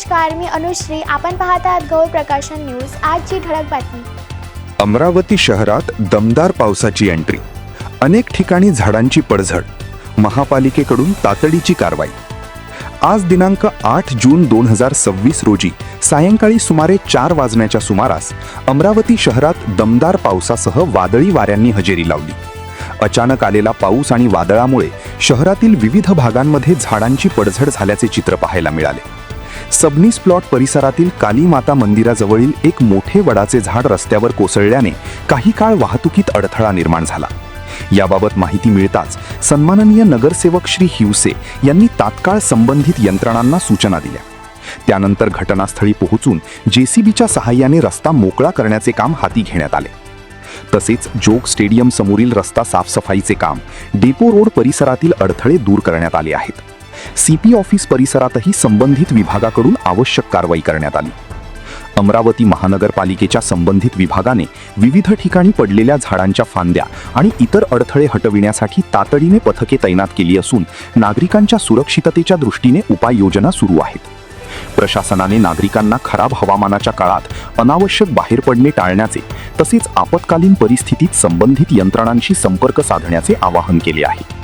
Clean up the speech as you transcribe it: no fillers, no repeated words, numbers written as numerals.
नमस्कार, मी अनुश्री. आपण पाहत आहात गौर प्रकाशन न्यूज. आजची ठळक बातमी. अमरावती शहरात दमदार पावसाची एंट्री. अनेक ठिकाणी झाडांची पडझड. महापालिकेकडून तातडीची कारवाई. आज दिनांक 8 जून 2026 रोजी सायंकाळी सुमारे 4 वाजण्याच्या सुमारास अमरावती शहरात दमदार पावसासह वादळी वाऱ्यांनी हजेरी लावली. अचानक आलेला पाऊस आणि वादळामुळे शहरातील विविध भागांमध्ये झाडांची पडझड झाल्याचे चित्र पाहायला मिळाले. सबनीस प्लॉट परिसरातील काली माता मंदिराजवळील एक मोठे वडाचे झाड रस्त्यावर कोसळल्याने काही काळ वाहतुकीत अडथळा निर्माण झाला. याबाबत माहिती मिळताच सन्माननीय नगरसेवक श्री हिवसे यांनी तात्काळ संबंधित यंत्रणांना सूचना दिल्या. त्यानंतर घटनास्थळी पोहोचून जेसीबीच्या सहाय्याने रस्ता मोकळा करण्याचे काम हाती घेण्यात आले. तसेच जोग स्टेडियम समोरील रस्ता साफसफाईचे काम, डेपो रोड परिसरातील अडथळे दूर करण्यात आले आहेत. सीपी ऑफिस परिसरातही संबंधित विभागाकडून आवश्यक कारवाई करण्यात आली. अमरावती महानगरपालिकेच्या संबंधित विभागाने विविध ठिकाणी पडलेल्या झाडांच्या फांद्या आणि इतर अडथळे हटविण्यासाठी तातडीने पथके तैनात केली असून नागरिकांच्या सुरक्षिततेच्या दृष्टीने उपाययोजना सुरू आहेत. प्रशासनाने नागरिकांना खराब हवामानाच्या काळात अनावश्यक बाहेर पडणे टाळण्याचे तसेच आपत्कालीन परिस्थितीत संबंधित यंत्रणांशी संपर्क साधण्याचे आवाहन केले आहे.